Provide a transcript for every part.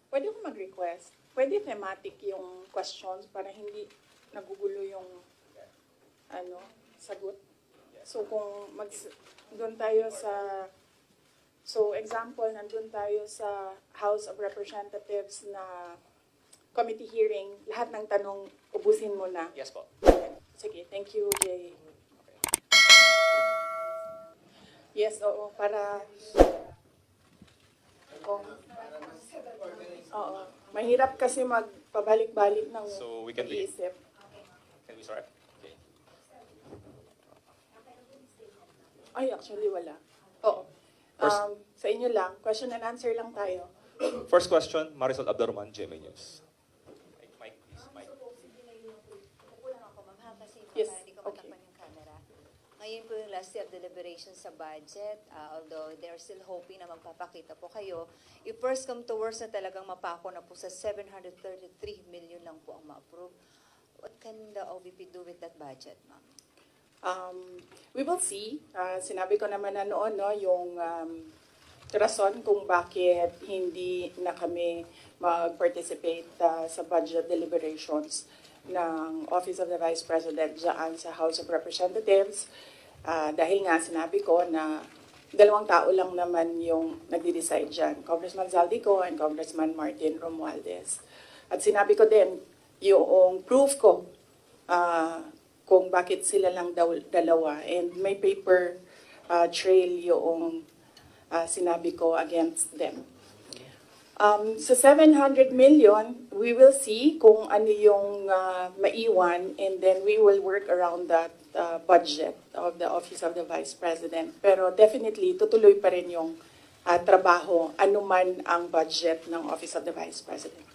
Pwede ko mag-request. Pwede thematic yung questions para hindi nagugulo yung sagot. So kung doon tayo sa example, nandun tayo sa House of Representatives na committee hearing, lahat ng tanong ubusin mo na. Yes po. Sige, thank you, Jay. Yes, oo, para oo. Mahirap kasi magpabalik-balik ng So we can pag-iisip. Can we start? Okay. Ay, actually, wala. Oo. Sa inyo lang, question and answer lang tayo. First question, Marisol Abdurrahman, GMA News. Mike, please. Mike. Kukulang ako, ma'am, ha? Kasi Yes, para hindi ko okay. matakpan yung camera. Ngayon po yung last day of deliberations sa budget, although they're still hoping na magpapakita po kayo. If first come to worst na talagang mapako na po sa 733 million lang po ang ma-approve, what can the OVP do with that budget, ma'am? We will see. Sinabi ko naman na noon, no, yung rason kung bakit hindi na kami mag-participate sa budget deliberations ng Office of the Vice President dyan sa House of Representatives. Dahil nga sinabi ko na dalawang tao lang naman yung nagde-decide dyan, Congressman Zaldico and Congressman Martin Romualdez. At sinabi ko din yung proof ko kung bakit sila lang dalawa. And may paper trail yung sinabi ko against them. Sa 700 million, we will see kung ano yung maiwan, and then we will work around that budget of the Office of the Vice President. Pero definitely, tutuloy pa rin yung trabaho, anuman ang budget ng Office of the Vice President.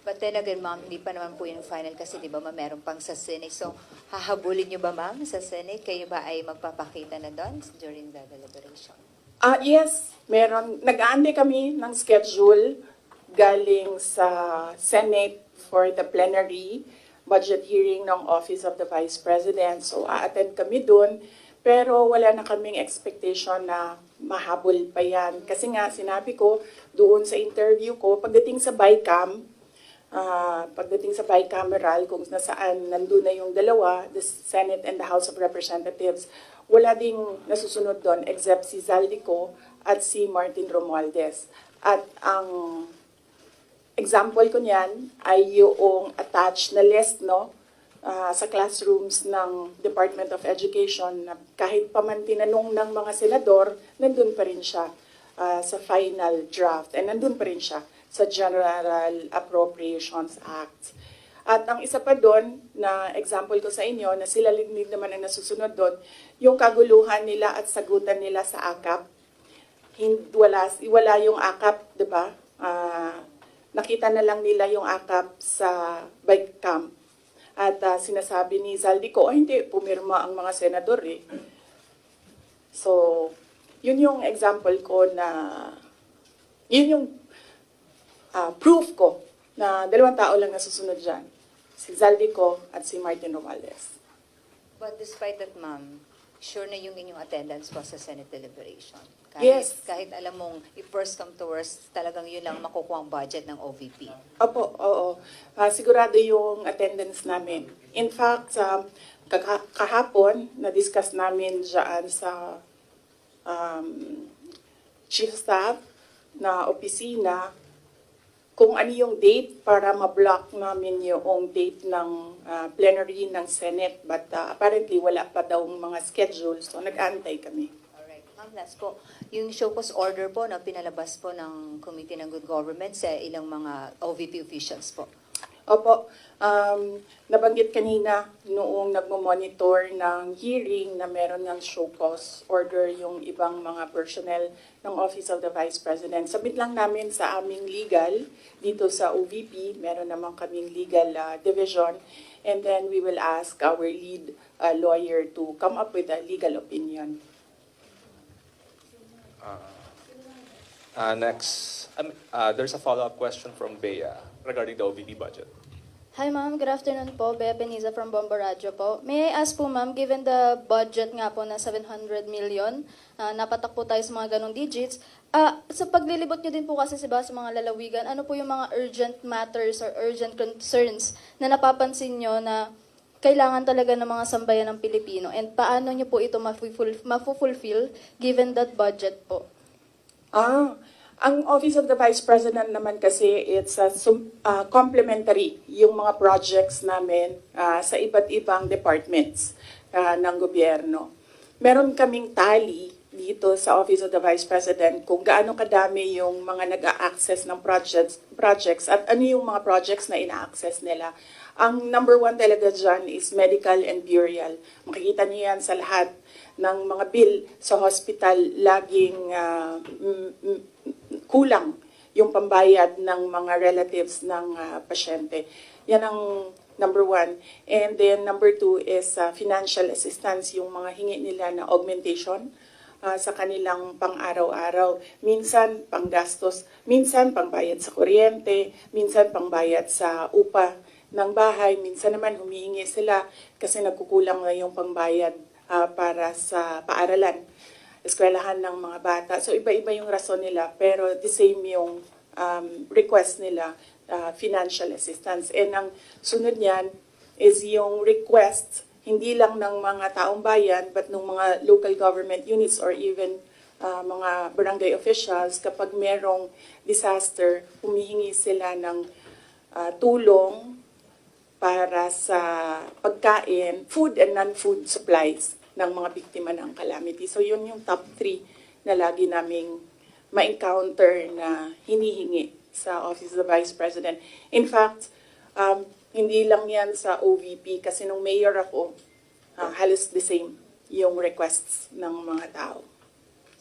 But then again, ma'am, hindi pa naman po yung final kasi di ba, ma'am, meron pang sa Senate. So, hahabulin nyo ba, ma'am, sa Senate? Kayo ba ay magpapakita na doon during the deliberation? Yes, meron. Nag-aantay kami ng schedule galing sa Senate for the plenary budget hearing ng Office of the Vice President. So, a-attend kami dun. Pero wala na kaming expectation na mahabol pa yan. Kasi nga, sinabi ko doon sa interview ko, pagdating sa bicameral, kung nasaan nandun na yung dalawa, the Senate and the House of Representatives, wala ding nasusunod doon except si Zaldico at si Martin Romualdez. At ang example ko niyan ay yung attached na list, no, sa classrooms ng Department of Education na kahit pa man tinanong ng mga senador, nandun pa rin siya sa final draft and nandun pa rin siya sa General Appropriations Act. At ang isa pa doon na example ko sa inyo na sila lignig naman ang nasusunod doon, yung kaguluhan nila at sagutan nila sa AKAP. Wala yung AKAP, di ba? Nakita na lang nila yung AKAP sa bike camp. At sinasabi ni Zaldico, hindi, pumirma ang mga senador eh. So, yun yung example ko na, yun yung proof ko na dalawang tao lang nasusunod dyan. Si Zaldico at si Martin Romualdez. But despite that, ma'am, sure na yung inyong attendance po sa Senate deliberation? Yes. Kahit alam mong if first come to worst, talagang yun lang makukuha ang budget ng OVP. Opo, oo. Sigurado yung attendance namin. In fact, kahapon, na-discuss namin dyan sa Chief Staff na opisina kung ano yung date para ma-block namin yung date ng plenary ng Senate. But apparently, wala pa daw mga schedule, so nag-aantay kami. Alright. Ma'am, last po, yung show cause order po na pinalabas po ng Committee ng Good Government sa ilang mga OVP officials po. Opo, nabanggit kanina noong nagmo-monitor ng hearing na meron ng show cause order yung ibang mga personnel ng Office of the Vice President. Sabit lang namin sa aming legal dito sa OVP, meron naman kaming legal division, and then we will ask our lead lawyer to come up with a legal opinion. Next, there's a follow-up question from Bea regarding the OVP budget. Hi ma'am, good afternoon po. Bea Peniza from Bombo Radio po. May I ask po ma'am, given the budget nga po na 700 million, napatak po tayo sa mga ganong digits, sa paglilibot nyo din po kasi sa mga lalawigan, ano po yung mga urgent matters or urgent concerns na napapansin nyo na kailangan talaga ng mga sambayan ng Pilipino? And paano nyo po ito mafu-fulfill given that budget po? Ang Office of the Vice President naman kasi, it's complementary yung mga projects namin sa iba't ibang departments ng gobyerno. Meron kaming tally dito sa Office of the Vice President kung gaano kadami yung mga nag-a-access ng projects at ano yung mga projects na ina-access nila. Ang number one talaga dyan is medical and burial. Makikita niyo yan sa lahat ng mga bill sa hospital, laging kulang yung pambayad ng mga relatives ng pasyente. Yan ang number one. And then number two is financial assistance, yung mga hingi nila na augmentation sa kanilang pang-araw-araw. Minsan panggastos, minsan pangbayad sa kuryente, minsan pangbayad sa upa ng bahay, minsan naman humihingi sila kasi nagkukulang na yung pangbayad para sa paaralan, eskwelahan ng mga bata. So iba-iba yung rason nila, pero the same yung request nila, financial assistance. And ang sunod niyan is yung request, hindi lang ng mga taong bayan, but ng mga local government units or even mga barangay officials. Kapag merong disaster, humihingi sila ng tulong para sa pagkain, food and non-food supplies ng mga biktima ng calamity. So yun yung top 3 na lagi naming ma-encounter na hinihingi sa Office of the Vice President. In fact, hindi lang yan sa OVP kasi nung mayor ako, halos the same yung requests ng mga tao.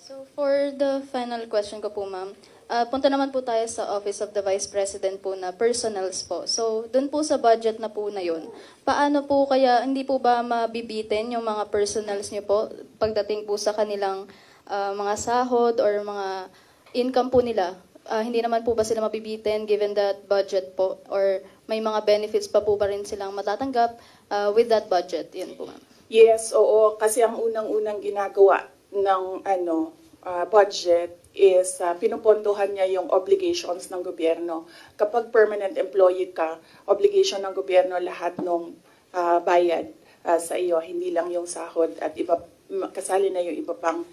So for the final question ko po ma'am, punta naman po tayo sa Office of the Vice President po na personals po. So, dun po sa budget na po na yun, paano po kaya, hindi po ba mabibitin yung mga personals nyo po pagdating po sa kanilang mga sahod or mga income po nila? Hindi naman po ba sila mabibitin given that budget po? Or may mga benefits pa po ba rin silang matatanggap with that budget? Yan po ma'am. Yes, oo. Kasi ang unang-unang ginagawa ng budget is pinupondohan niya yung obligations ng gobyerno. Kapag permanent employee ka, obligation ng gobyerno lahat ng bayad sa iyo, hindi lang yung sahod at iba, kasali na yung iba pang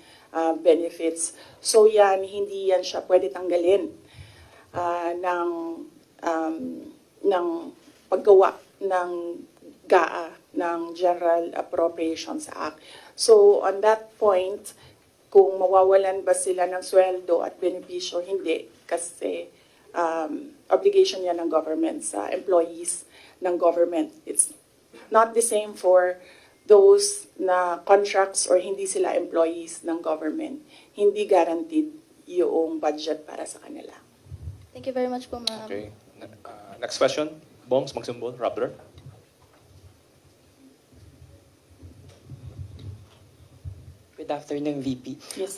benefits. So yan, hindi yan siya pwede tanggalin ng paggawa ng GAA, ng General Appropriations Act. So on that point, kung mawawalan ba sila ng sweldo at benepisyo, hindi. Kasi obligation yan ng government sa employees ng government. It's not the same for those na contracts or hindi sila employees ng government. Hindi guaranteed yung budget para sa kanila. Thank you very much po ma'am. Okay. Next question. Bongs Magsumbol, Raptor. Good afternoon, VP. Yes.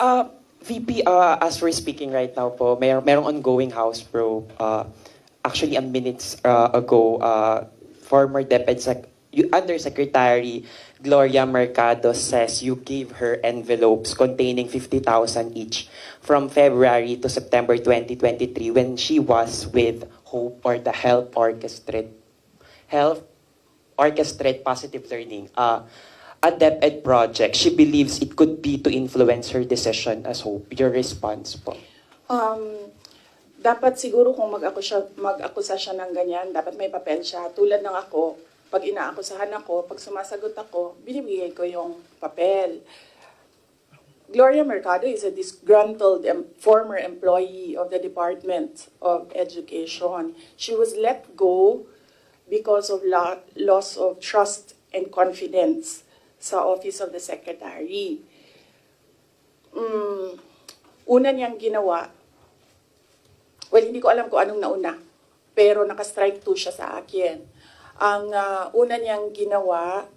VP, as we're speaking right now po, merong ongoing House probe. Actually, minutes ago, former Undersecretary Gloria Mercado says you gave her envelopes containing 50,000 each from February to September 2023 when she was with HOPE or the Health Orchestrate Positive Learning. A DepEd project, she believes it could be to influence her decision as HOPE. Your response po? Dapat siguro kung mag-akusa siya ng ganyan, dapat may papel siya. Tulad ng ako, pag inaakusahan ako, pag sumasagot ako, binibigay ko yung papel. Gloria Mercado is a disgruntled former employee of the Department of Education. She was let go because of loss of trust and confidence sa Office of the Secretary. Una niyang ginawa, well, hindi ko alam kung anong nauna, pero naka-strike 2 siya sa akin. Ang una niyang ginawa,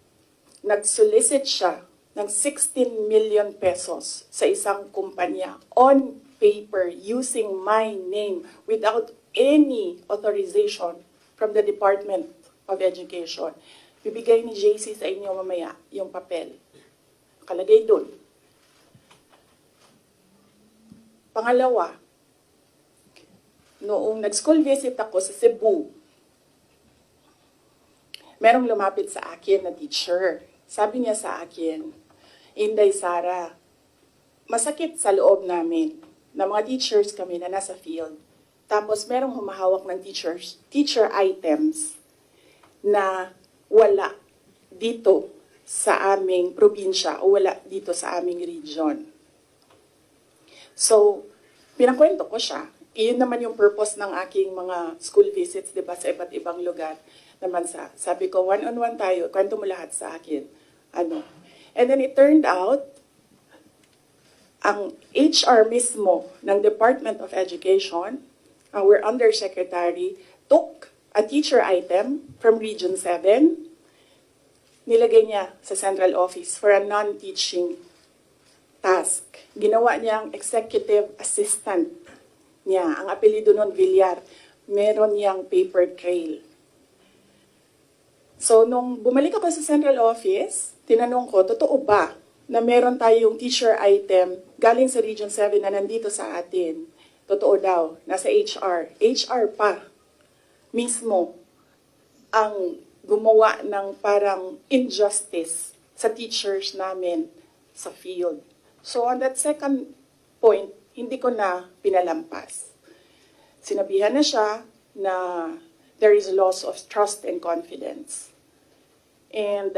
nag-solicit siya ng 16 million pesos sa isang kumpanya on paper using my name without any authorization from the Department of Education. Bibigay ni JC sa inyo mamaya yung papel. Nakalagay dun. Pangalawa, noong nag-school visit ako sa Cebu, merong lumapit sa akin na teacher. Sabi niya sa akin, Inday Sara, masakit sa loob namin na mga teachers kami na nasa field. Tapos merong humahawak ng teacher items na wala dito sa aming probinsya o wala dito sa aming region. So, pinakwento ko siya. Iyon naman yung purpose ng aking mga school visits, di ba, sa iba't ibang lugar naman sabi ko, one-on-one tayo, kwento mo lahat sa akin. And then it turned out, ang HR mismo ng Department of Education, our undersecretary, took a teacher item from Region 7, nilagay niya sa central office for a non-teaching task. Ginawa niyang executive assistant niya. Ang apelido nun, Villar. Meron niyang paper trail. So, nung bumalik ako sa central office, tinanong ko, totoo ba na meron tayong teacher item galing sa Region 7 na nandito sa atin? Totoo daw, nasa HR. HR pa mismo ang gumawa ng parang injustice sa teachers namin sa field. So, on that second point, hindi ko na pinalampas. Sinabihan na siya na there is loss of trust and confidence. And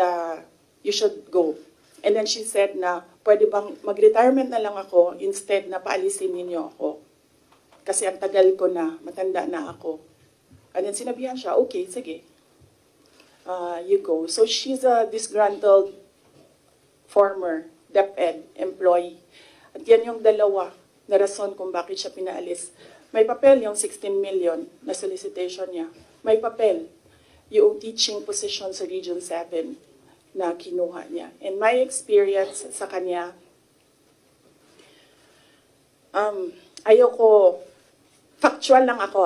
you should go. And then she said na, pwede bang mag-retirement na lang ako instead na paalisin ninyo ako. Kasi ang tagal ko na, matanda na ako. And then sinabihan siya, okay, sige. You go. So she's a disgruntled former DepEd employee. At yan yung dalawa na rason kung bakit siya pinaalis. May papel yung 16 million na solicitation niya. May papel yung teaching position sa Region 7 na kinuha niya. And my experience sa kanya, ayoko, factual lang ako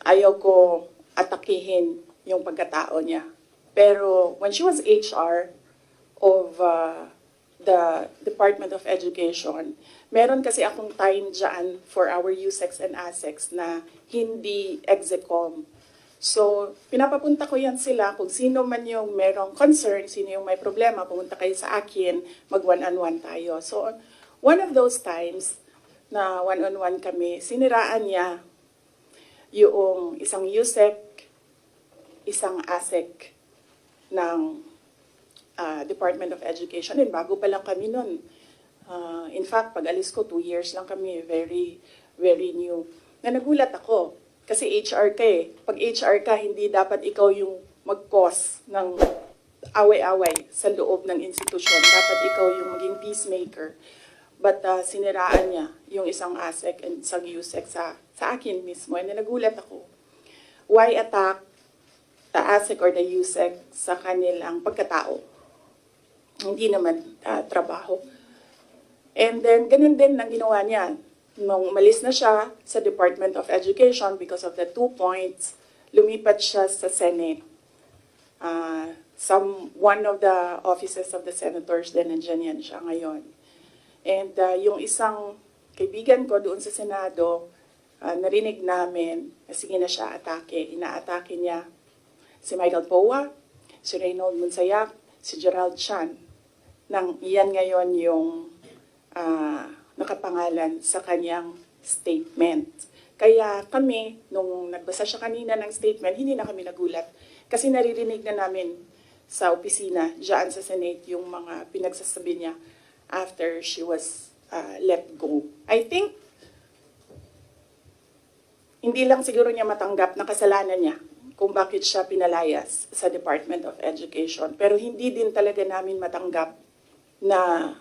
ayoko atakihin yung pagkatao niya. Pero when she was HR of the Department of Education, meron kasi akong time dyan for our USEX and ASEX na hindi execom. So, pinapapunta ko yan sila kung sino man yung merong concern, sino yung may problema, pumunta kayo sa akin, mag-one-on-one tayo. So, one of those times na one-on-one kami, siniraan niya yung isang USEC, isang ASEC ng Department of Education. And bago pa lang kami nun. In fact, pag alis ko, 2 years lang kami, very, very new. Na nagulat ako. Kasi HR ka eh. Pag HR ka, hindi dapat ikaw yung mag-cause ng away-away sa loob ng institusyon. Dapat ikaw yung maging peacemaker. But siniraan niya yung isang ASEC and isang USEC sa akin mismo. And nagulat ako. Why attack the ASEC or the USEC sa kanilang pagkatao? Hindi naman trabaho. And then, ganun din ang ginawa niya. Nung umalis na siya sa Department of Education because of the 2 points, lumipat siya sa Senate. One of the offices of the senators din, nandiyan yan siya ngayon. And yung isang kaibigan ko doon sa Senado, narinig namin na sige na siya atake. Inaatake niya si Michael Poa, si Reynold Monsayak, si Gerald Chan. Nang iyan ngayon yung nakapangalan sa kanyang statement. Kaya kami, nung nagbasa siya kanina ng statement, hindi na kami nagulat. Kasi naririnig na namin sa opisina, dyan sa Senate, yung mga pinagsasabi niya after she was let go. I think, hindi lang siguro niya matanggap na kasalanan niya kung bakit siya pinalayas sa Department of Education. Pero hindi din talaga namin matanggap na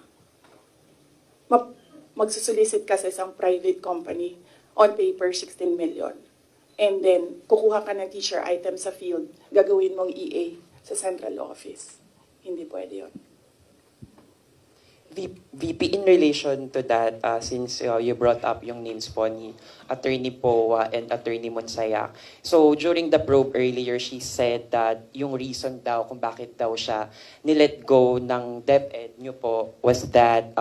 magsusolicit ka sa isang private company on paper 16 million. And then, kukuha ka ng teacher item sa field, gagawin mong EA sa central office. Hindi pwede yun. VP, in relation to that, since you brought up yung names po ni Attorney Poa and Attorney Monsayak. So during the probe earlier, she said that yung reason daw kung bakit daw siya nilet go ng DepEd nyo po was that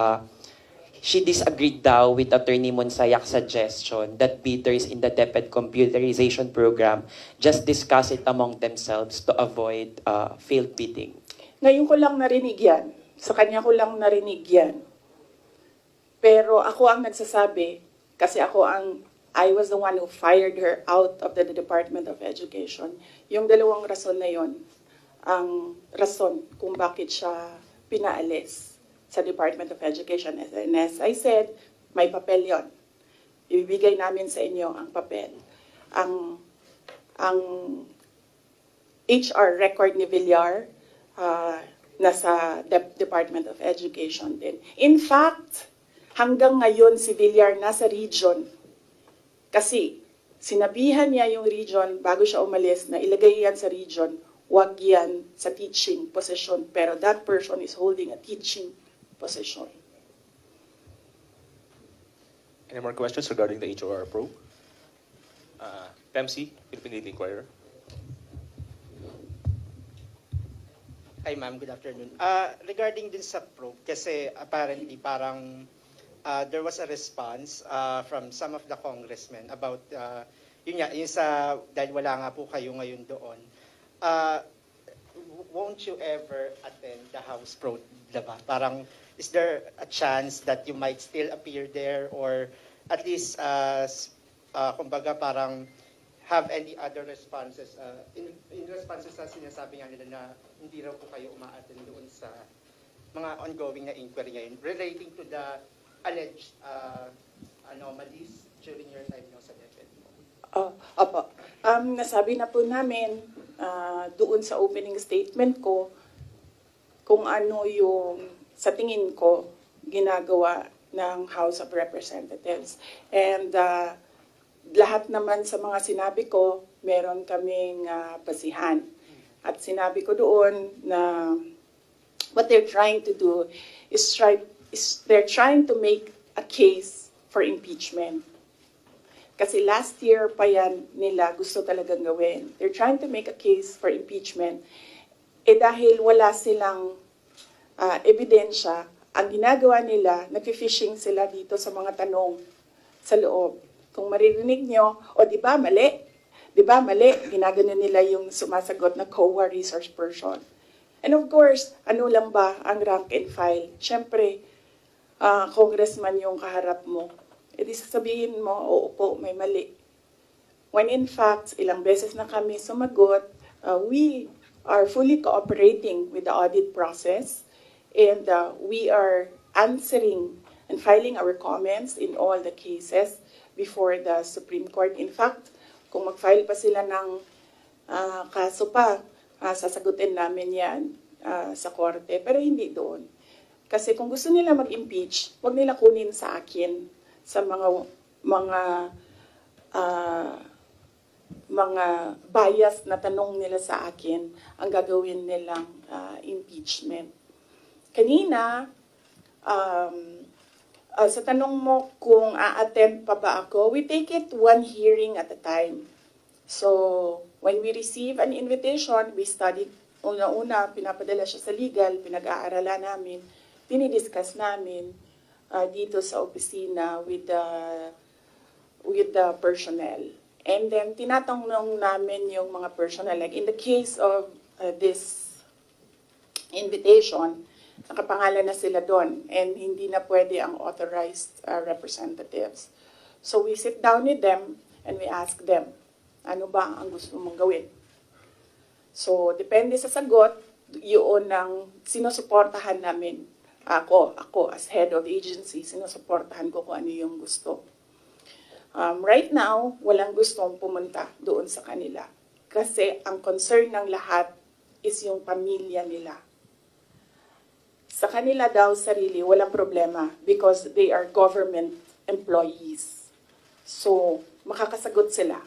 she disagreed daw with Attorney Monsayak's suggestion that bidders in the DepEd computerization program just discuss it among themselves to avoid failed bidding. Ngayon ko lang narinig yan. Sa kanya ko lang narinig yan. Pero ako ang nagsasabi, kasi I was the one who fired her out of the Department of Education. Yung dalawang rason na yon, ang rason kung bakit siya pinaalis sa Department of Education. And as I said, may papel yon. Ibibigay namin sa inyo ang papel. Ang HR record ni Villar, nasa Department of Education din. In fact, hanggang ngayon si Villar nasa region kasi sinabihan niya yung region bago siya umalis na ilagay yan sa region, wag yan sa teaching position. Pero that person is holding a teaching position. Any more questions regarding the HOR probe? PEMC, Philippine Daily Inquirer. Hi ma'am, good afternoon. Regarding din sa probe, kasi apparently parang there was a response from some of the congressmen about, yun sa, dahil wala nga po kayo ngayon doon, won't you ever attend the House probe, diba? Parang, is there a chance that you might still appear there or at least, kumbaga parang, have any other responses in responses sa sinasabi nga nila na hindi raw po kayo umaattend doon sa mga ongoing na inquiry ngayon relating to the alleged anomalies during your time no, sa DepEd? Opo. Nasabi na po namin doon sa opening statement ko kung ano yung sa tingin ko ginagawa ng House of Representatives. And lahat naman sa mga sinabi ko, meron kaming basihan. At sinabi ko doon na what they're trying to do is they're trying to make a case for impeachment. Kasi last year pa yan nila gusto talagang gawin. They're trying to make a case for impeachment. Dahil wala silang ebidensya, ang ginagawa nila, nag-fishing sila dito sa mga tanong sa loob. Kung maririnig nyo, di ba mali? Di ba mali? Ginagano nila yung sumasagot na COA resource person. And of course, ano lang ba ang rank and file? Siyempre, congressman yung kaharap mo. Di sasabihin mo, oo po, may mali. When in fact, ilang beses na kami sumagot, we are fully cooperating with the audit process and we are answering and filing our comments in all the cases before the Supreme Court. In fact, kung mag-file pa sila ng kaso pa, sasagutin namin yan sa korte. Pero hindi doon. Kasi kung gusto nila mag-impeach, wag nila kunin sa akin sa mga bias na tanong nila sa akin ang gagawin nilang impeachment. Kanina, sa tanong mo kung a-attend pa ba ako, we take it one hearing at a time. So, when we receive an invitation, we study, una-una, pinapadala siya sa legal, pinag-aaralan namin, dinidiscuss namin dito sa opisina with the personnel. And then, tinatanong namin yung mga personnel. Like in the case of this invitation, nakapangalan na sila doon and hindi na pwede ang authorized representatives. So we sit down with them and we ask them, ano ba ang gusto mong gawin? So depende sa sagot, yun ang sinusuportahan namin. Ako as head of agency, sinusuportahan ko kung ano yung gusto. Right now, walang gustong pumunta doon sa kanila. Kasi ang concern ng lahat is yung pamilya nila. Sa kanila daw sarili, walang problema because they are government employees. So, makakasagot sila.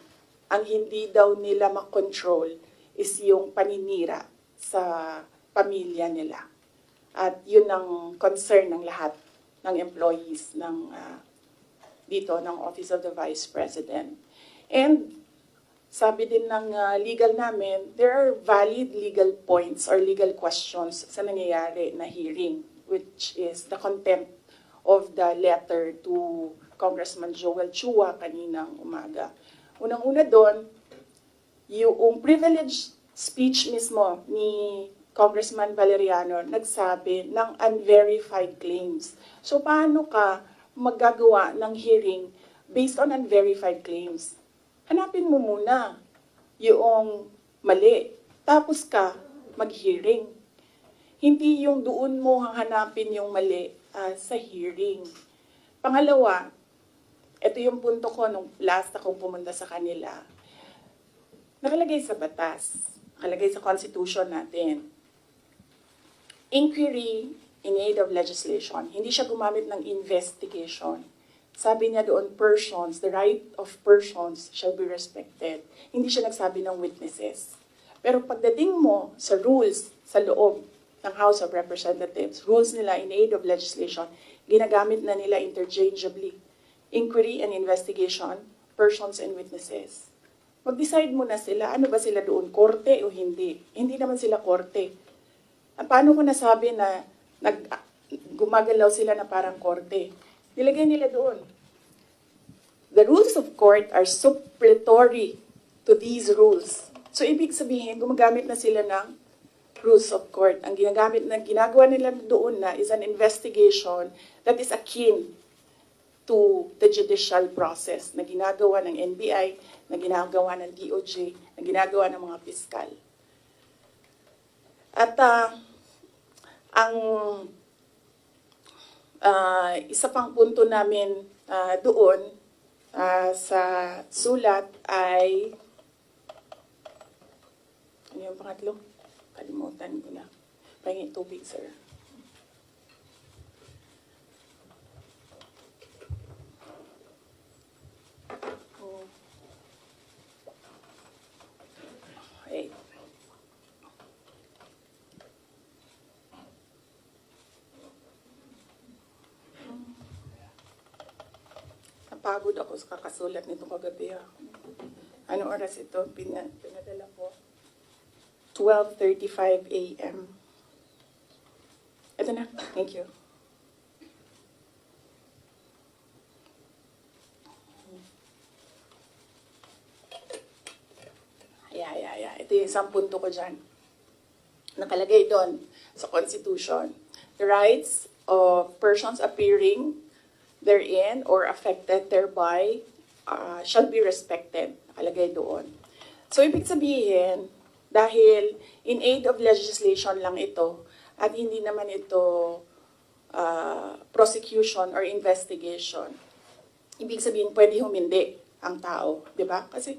Ang hindi daw nila makontrol is yung paninira sa pamilya nila. At yun ang concern ng lahat ng employees ng dito ng Office of the Vice President. And sabi din ng legal namin, there are valid legal points or legal questions sa nangyayari na hearing, which is the contempt of the letter to Congressman Joel Chua kaninang umaga. Unang-una doon, yung privileged speech mismo ni Congressman Valeriano nagsabi ng unverified claims. So paano ka maggagawa ng hearing based on unverified claims? Hanapin mo muna yung mali. Tapos ka mag-hearing. Hindi yung doon mo hahanapin yung mali sa hearing. Pangalawa, ito yung punto ko nung last akong pumunta sa kanila. Nakalagay sa batas, nakalagay sa constitution natin. Inquiry in aid of legislation. Hindi siya gumamit ng investigation. Sabi niya doon, persons, the right of persons shall be respected. Hindi siya nagsabi ng witnesses. Pero pagdating mo sa rules sa loob ng House of Representatives, rules nila in aid of legislation, ginagamit na nila interchangeably. Inquiry and investigation, persons and witnesses. Mag-decide muna sila, ano ba sila doon, korte o hindi? Hindi naman sila korte. Paano ko nasabi na gumagalaw sila na parang korte? Nilagay nila doon. The rules of court are supplementary to these rules. So, ibig sabihin, gumagamit na sila ng rules of court. Ang ginagawa nila doon na is an investigation that is akin to the judicial process na ginagawa ng NBI, na ginagawa ng DOJ, na ginagawa ng mga piskal. At ang isa pang punto namin doon sa sulat ay, ano yung pangatlo? Kalimutan ko na. Pahingin tubig, sir. Okay. Napagod ako sa kakasulat nito kagabi. Ano oras ito? Pinadala ko. 12:35 a.m. Ito na. Thank you. Yeah. Ito yung isang punto ko dyan. Nakalagay doon sa Constitution. The rights of persons appearing therein or affected thereby shall be respected. Nakalagay doon. So, ibig sabihin, dahil in aid of legislation lang ito, at hindi naman ito prosecution or investigation, ibig sabihin, pwede humindi ang tao. Diba? Kasi,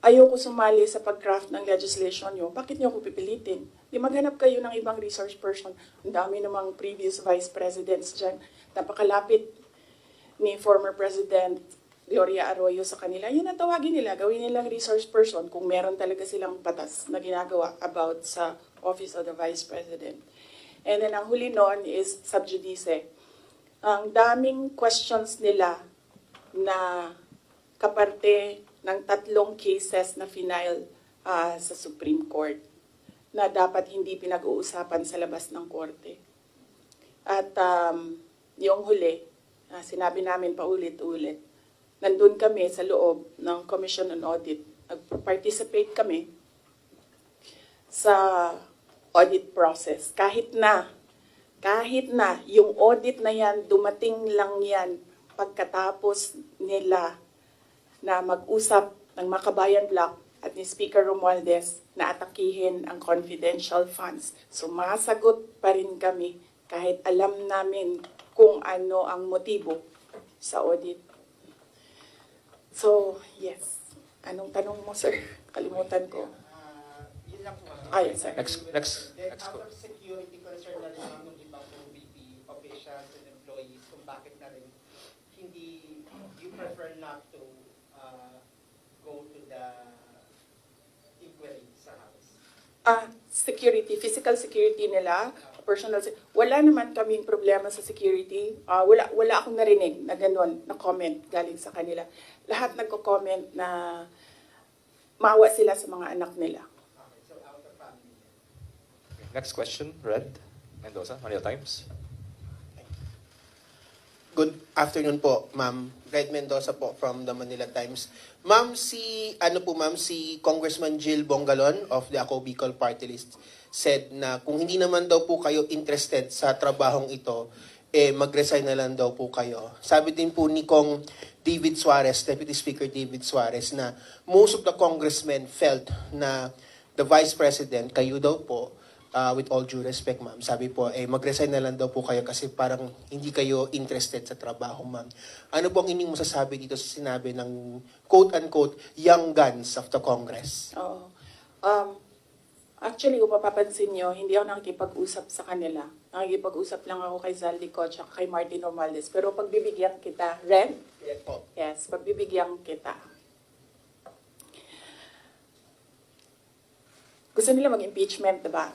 ayoko sumali sa pag-craft ng legislation nyo, bakit nyo ako pipilitin? Di maghanap kayo ng ibang resource person. Ang dami namang previous vice presidents dyan. Napakalapit ni former President Gloria Arroyo sa kanila. Yun ang tawagin nila, gawin nilang resource person kung meron talaga silang batas na ginagawa about sa Office of the Vice President. And then ang huli noon is sub judice. Ang daming questions nila na kaparte ng 3 cases na final sa Supreme Court na dapat hindi pinag-uusapan sa labas ng korte. At yung huli, sinabi namin paulit-ulit, nandun kami sa loob ng Commission on Audit. Nag-participate kami sa audit process. Kahit na yung audit na yan, dumating lang yan pagkatapos nila na mag-usap ng Makabayan Block at ni Speaker Romualdez na atakihin ang confidential funds. Sumasagot pa rin kami kahit alam namin kung ano ang motibo sa audit. So, yes. Anong tanong mo, sir? Kalimutan ko. Yun lang po. Next Then, out po. of security concern na rin ng ibang VP officials and employees kung bakit na rin hindi, you prefer not to go to the inquiry sa House. Security, physical security nila, personal, wala naman kaming problema sa security. Wala akong narinig na gano'n, na comment galing sa kanila. Lahat nagko-comment na maawa sila sa mga anak nila. Next question, Red Mendoza, Manila Times. Good afternoon po, Ma'am. Red Mendoza po from the Manila Times. Ma'am, si Congressman Jill Bongalon of the Ako Bicol Party List said na kung hindi naman daw po kayo interested sa trabahong ito, mag-resign na lang daw po kayo. Sabi din po ni Kong David Suarez, Deputy Speaker David Suarez, na most of the congressmen felt na the Vice President, kayo daw po, with all due respect, ma'am, sabi po, mag-resign na lang daw po kayo kasi parang hindi kayo interested sa trabaho, ma'am. Ano po ang inyong masasabi dito sa sinabi ng quote-unquote young guns of the Congress? Oo. Actually, kung mapapansin nyo, hindi ako nakikipag-usap sa kanila. Nakikipag-usap lang ako kay Zaldico at kay Martin Romualdez. Pero pagbibigyan kita, Ren? Yes po. Yes, pagbibigyan kita. Gusto nila mag-impeachment, diba?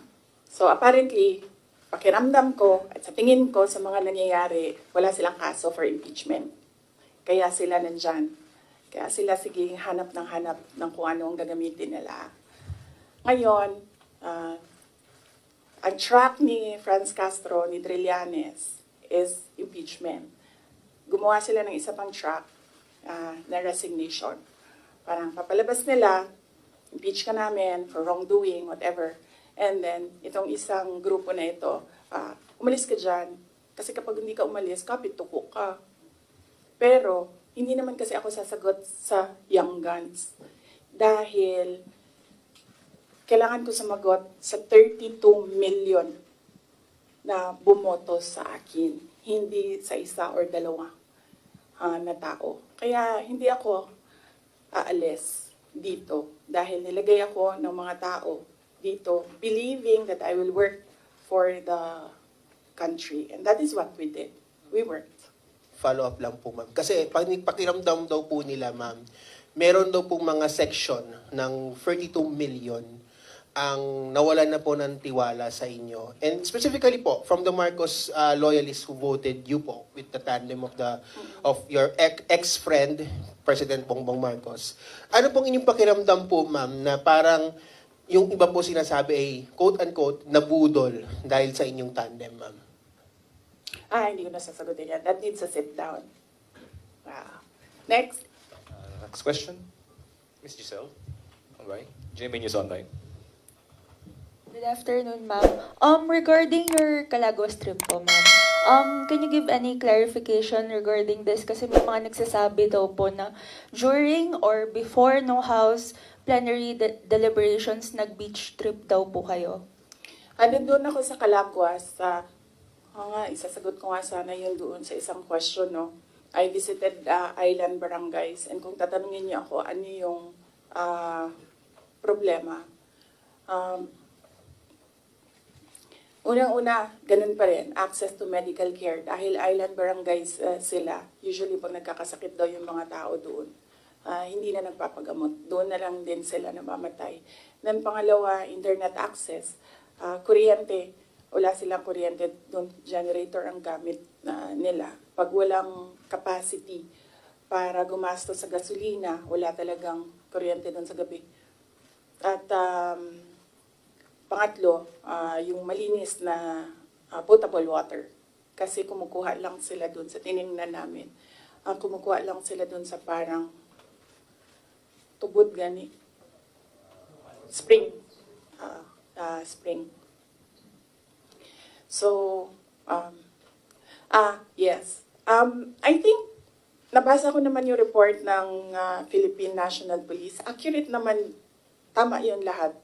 So apparently, pakiramdam ko at sa tingin ko sa mga nangyayari, wala silang kaso for impeachment. Kaya sila nandyan. Kaya sila sige hanap ng kung ano ang gagamitin nila. Ngayon, ang track ni Franz Castro, ni Trillanes, is impeachment. Gumawa sila ng isa pang track na resignation. Parang papalabas nila, impeach ka namin for wrongdoing, whatever. And then, itong isang grupo na ito, umalis ka dyan. Kasi kapag hindi ka umalis, kapit tuko ka. Pero, hindi naman kasi ako sasagot sa young guns. Dahil, kailangan ko sumagot sa 32 million na bumoto sa akin. Hindi sa isa or dalawa na tao. Kaya, hindi ako aalis dito. Dahil nilagay ako ng mga tao dito, believing that I will work for the country. And that is what we did. We worked. Follow-up lang po, ma'am. Kasi pakiramdam daw po nila, ma'am, meron daw po mga section ng 32 million ang nawalan na po ng tiwala sa inyo. And specifically po, from the Marcos loyalists who voted you po with the tandem of your ex-friend, President Bongbong Marcos. Ano pong inyong pakiramdam po, ma'am, na parang yung iba po sinasabi ay quote-unquote nabudol dahil sa inyong tandem, ma'am? Hindi ko nasasagutin yan. That needs a sit down. Wow. Next. Next question, Ms. Giselle. Alright, GMA News Online. Good afternoon, ma'am. Regarding your Calagos trip po, ma'am, can you give any clarification regarding this? Kasi may mga nagsasabi daw po na during or before no House plenary deliberations, nag-beach trip daw po kayo. Doon ako sa Calaguas. Isasagot ko nga sana yun doon sa isang question, no? I visited island barangays, and kung tatanungin niyo ako, ano yung problema? Unang-una, ganun pa rin, access to medical care. Dahil island barangays sila, usually pag nagkakasakit daw yung mga tao doon, hindi na nagpapagamot. Doon na lang din sila namamatay. Then pangalawa, internet access. Kuryente, wala silang kuryente doon. Generator ang gamit nila. Pag walang capacity para gumasto sa gasolina, wala talagang kuryente doon sa gabi. At pangatlo, yung malinis na potable water. Kasi kumukuha lang sila doon sa tiningnan namin. Kumukuha lang sila doon sa parang tubod gani. Spring. Spring. So, yes. I think, nabasa ko naman yung report ng Philippine National Police. Accurate naman, tama yun lahat.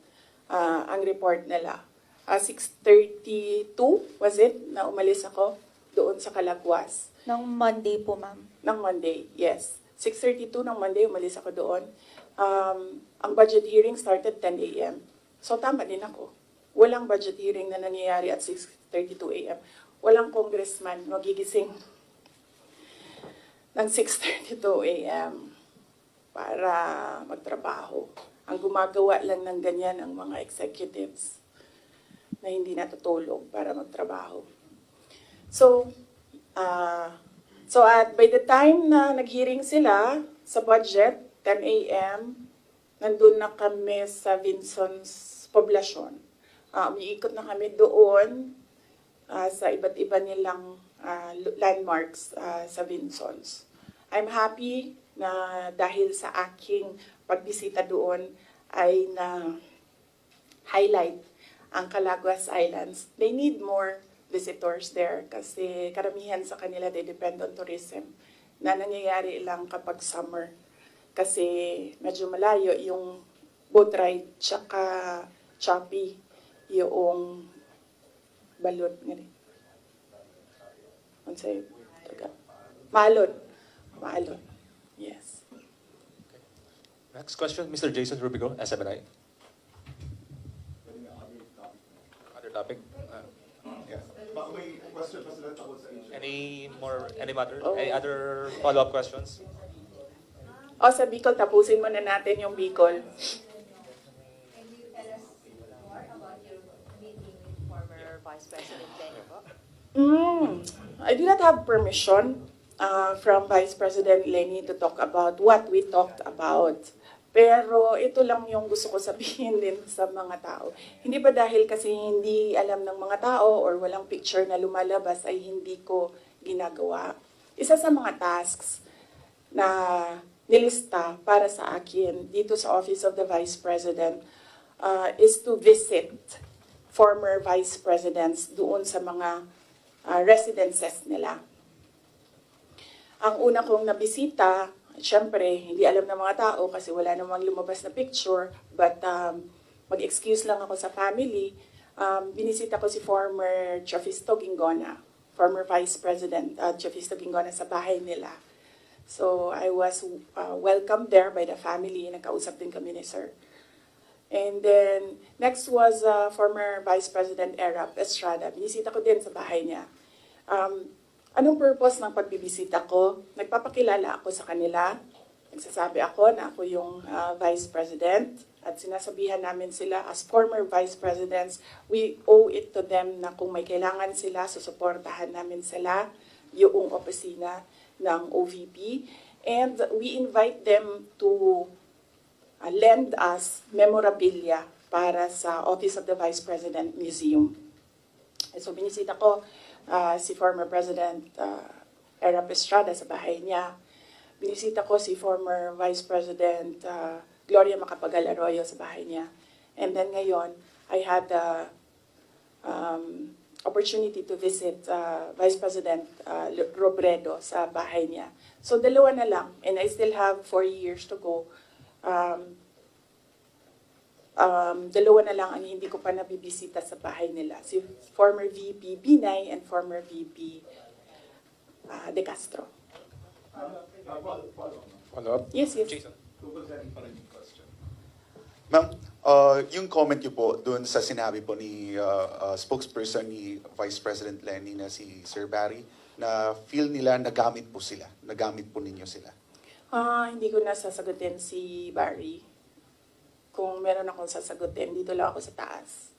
Ang report nila. 6:32, was it, na umalis ako doon sa Calaguas. Nung Monday po, ma'am. Ng Monday, yes. 6:32 ng Monday, umalis ako doon. Ang budget hearing started 10 a.m. So tama din ako. Walang budget hearing na nangyayari at 6:32 a.m. Walang congressman magigising ng 6:32 a.m. para magtrabaho. Ang gumagawa lang ng ganyan ang mga executives. na hindi natutulog para magtrabaho. So, by the time na nag-hearing sila sa budget, 10 a.m., nandun na kami sa Vinson's poblasyon. Umiikot na kami doon sa iba't iba nilang landmarks sa Vinson's. I'm happy na dahil sa aking pagbisita doon ay na-highlight ang Calaguas Islands. They need more visitors there kasi karamihan sa kanila they depend on tourism na nangyayari lang kapag summer. Kasi medyo malayo yung boat ride tsaka choppy yung balot nga rin. Ano sa'yo? Maalon. Maalon. Yes. Next question, Mr. Jason Rubico, SMNI. Other topic? Any matter? Oh. Any other follow-up questions? O sa Bicol, tapusin muna natin yung Bicol. Can you tell us more about your meeting with former Vice President Lenny po? I do not have permission from Vice President Lenny to talk about what we talked about. Pero ito lang yung gusto ko sabihin din sa mga tao. Hindi ba dahil kasi hindi alam ng mga tao or walang picture na lumalabas ay hindi ko ginagawa. Isa sa mga tasks na nilista para sa akin dito sa Office of the Vice President is to visit former Vice Presidents doon sa mga residences nila. Ang una kong nabisita, syempre, hindi alam ng mga tao kasi wala namang lumabas na picture, but mag-excuse lang ako sa family. Binisita ko si former Chafisto Gingona, former Vice President Chafisto Gingona sa bahay nila. So I was welcomed there by the family. Nakausap din kami ni Sir. And then, next was former Vice President Erap Estrada. Binisita ko din sa bahay niya. Anong purpose ng pagbibisita ko? Nagpapakilala ako sa kanila. Nagsasabi ako na ako yung Vice President. At sinasabihan namin sila as former Vice Presidents, we owe it to them na kung may kailangan sila, susuportahan namin sila, yung opisina ng OVP. And we invite them to lend us memorabilia para sa Office of the Vice President Museum. So binisita ko si former President Erap Estrada sa bahay niya. Binisita ko si former Vice President Gloria Macapagal Arroyo sa bahay niya. And then ngayon, I had the opportunity to visit Vice President Robredo sa bahay niya. So dalawa na lang, and I still have 4 years to go. Dalawa na lang ang hindi ko pa nabibisita sa bahay nila. Si former VP Binay and former VP De Castro. Follow-up? Yes, yes. Jason. Ma'am, yung comment niyo po doon sa sinabi po ni spokesperson ni Vice President Lenny na si Sir Barry, na feel nila nagamit po sila, nagamit po ninyo sila. Hindi ko na sasagutin si Barry. Kung meron akong sasagutin, dito lang ako sa taas.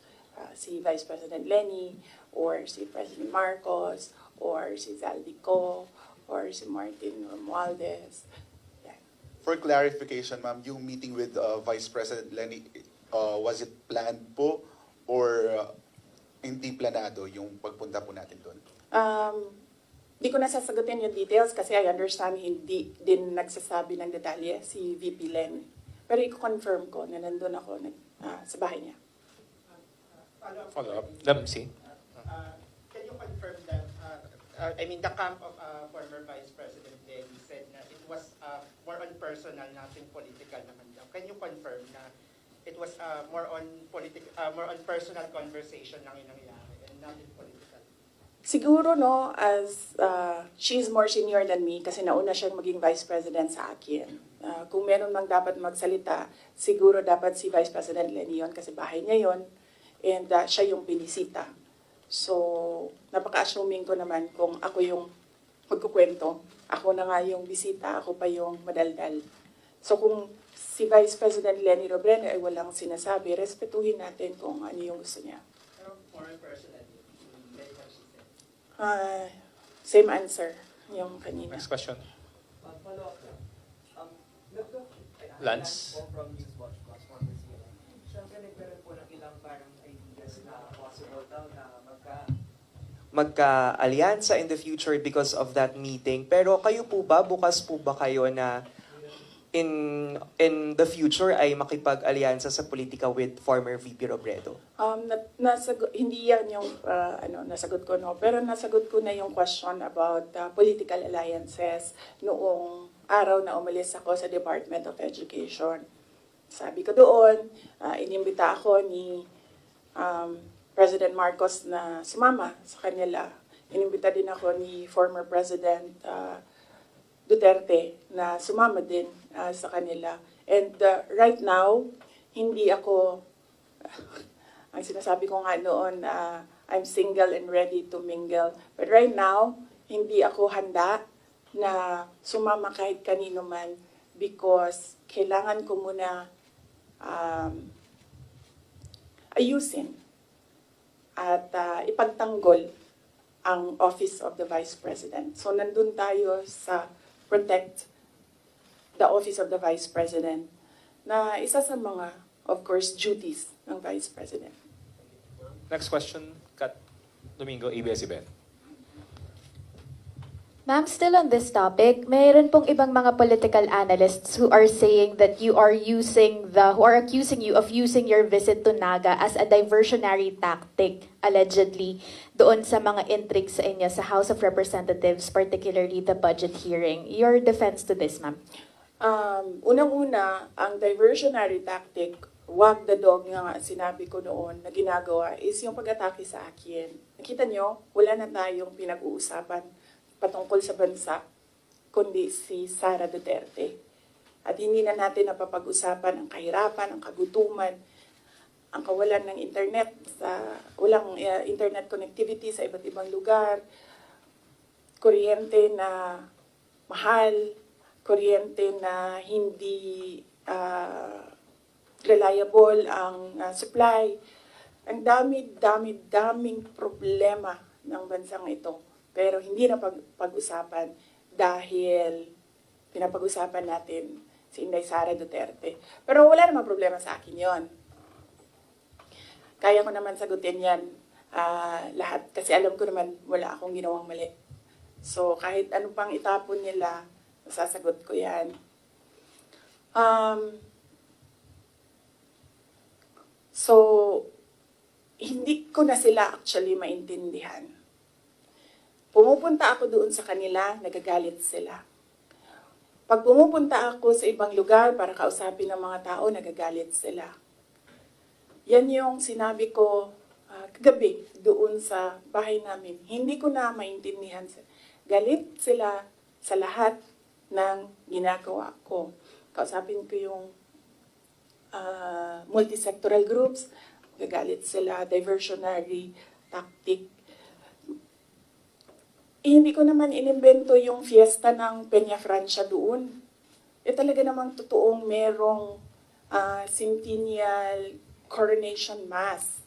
Si Vice President Lenny, or si President Marcos, or si Zaldico, or si Martin Romualdez. Yan. For clarification, ma'am, yung meeting with Vice President Lenny, was it planned po or hindi planado yung pagpunta po natin doon? Di ko na sasagutin yung details kasi I understand hindi din nagsasabi ng detalye si VP Len. Pero i-confirm ko na nandun ako sa bahay niya. Follow-up. Madam C. Can you confirm that, the camp of former Vice President Lenny said na it was more on personal, nothing political naman daw. Can you confirm na it was more on personal conversation lang yung nangyari and nothing political? Siguro, no, as she's more senior than me kasi nauna siyang maging Vice President sa akin. Kung meron mang dapat magsalita, siguro dapat si Vice President Lenny yun kasi bahay niya yun and siya yung binisita. So, napaka-assuming ko naman kung ako yung magkukwento, ako na nga yung bisita, ako pa yung madaldal. So, kung si Vice President Lenny Robredo ay walang sinasabi, respetuhin natin kung ano yung gusto niya. Pero Same answer yung kanina. Next question. Lance? magka-alyansa in the future because of that meeting. Pero kayo po ba, bukas po ba kayo na in the future ay makipag-alyansa sa politika with former VP Robredo? Hindi yan yung nasagot ko, no? Pero nasagot ko na yung question about political alliances noong araw na umalis ako sa Department of Education. Sabi ko doon, inimbita ako ni President Marcos na sumama sa kanila. Inimbita din ako ni former President Duterte na sumama din sa kanila. And right now, hindi ako, ang sinasabi ko nga noon, I'm single and ready to mingle. But right now, hindi ako handa na sumama kahit kanino man because kailangan ko muna ayusin at ipagtanggol ang Office of the Vice President. So nandun tayo sa protect the Office of the Vice President na isa sa mga, of course, duties ng Vice President. Next question, Kat Domingo, ABS-CBN. Ma'am, still on this topic, mayroon pong ibang mga political analysts who are saying that who are accusing you of using your visit to Naga as a diversionary tactic, allegedly, doon sa mga intrigues sa inyo sa House of Representatives, particularly the budget hearing. Your defense to this, ma'am? Unang-una, ang diversionary tactic, wag the dog nga sinabi ko noon na ginagawa is yung pag-atake sa akin. Nakita nyo, wala na tayong pinag-uusapan patungkol sa bansa, kundi si Sara Duterte. At hindi na natin napapag-usapan ang kahirapan, ang kagutuman, ang kawalan ng internet, walang internet connectivity sa iba't ibang lugar, kuryente na mahal, kuryente na hindi reliable ang supply. Ang daming problema ng bansang ito. Pero hindi na pag-usapan dahil pinapag-usapan natin si Inday Sara Duterte. Pero wala namang problema sa akin yon. Kaya ko naman sagutin yan lahat kasi alam ko naman wala akong ginawang mali. So kahit ano pang itapon nila, masasagot ko yan. So hindi ko na sila actually maintindihan. Pumupunta ako doon sa kanila, nagagalit sila. Pag pumupunta ako sa ibang lugar para kausapin ng mga tao, nagagalit sila. Yan yung sinabi ko kagabi doon sa bahay namin. Hindi ko na maintindihan. Galit sila sa lahat ng ginagawa ko. Kausapin ko yung multisectoral groups, nagagalit sila, diversionary tactic. Hindi ko naman inimbento yung fiesta ng Peña Francia doon. Talaga namang totoong merong centennial coronation mass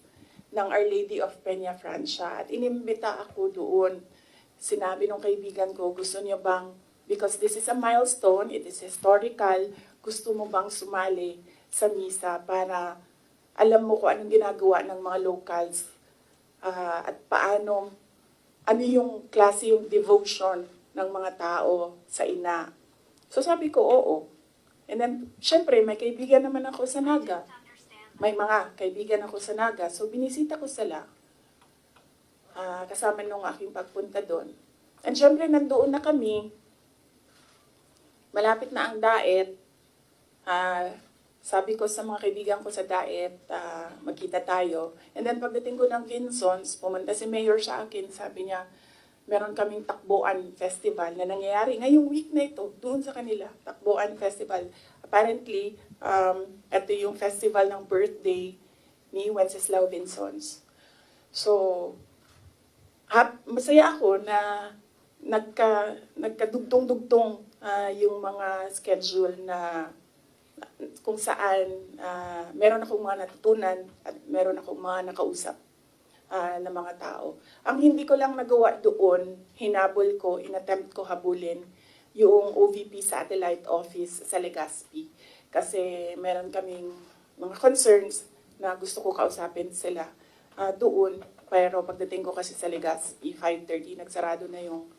ng Our Lady of Peña Francia. At inimbita ako doon. Sinabi ng kaibigan ko, gusto niyo bang, because this is a milestone, it is historical, gusto mo bang sumali sa misa para alam mo kung anong ginagawa ng mga locals at paano ano yung klase yung devotion ng mga tao sa ina. So sabi ko, oo. And then, syempre, may kaibigan naman ako sa Naga. May mga kaibigan ako sa Naga. So binisita ko sila. Kasama nung aking pagpunta doon. And syempre, nandoon na kami. Malapit na ang daet. Sabi ko sa mga kaibigan ko sa daet, magkita tayo. And then pagdating ko ng Vinsons, pumunta si Mayor sa akin, sabi niya, meron kaming Takbuan Festival na nangyayari ngayong week na ito, doon sa kanila, Takbuan Festival. Apparently, ito yung festival ng birthday ni Wenceslao Vinsons. So, masaya ako na nagkadugtong-dugtong yung mga schedule na kung saan meron akong mga natutunan at meron akong mga nakausap ng mga tao. Ang hindi ko lang nagawa doon, hinabol ko, inattempt ko habulin yung OVP Satellite Office sa Legazpi. Kasi meron kaming mga concerns na gusto ko kausapin sila doon. Pero pagdating ko kasi sa Legazpi, 5:30, nagsarado na yung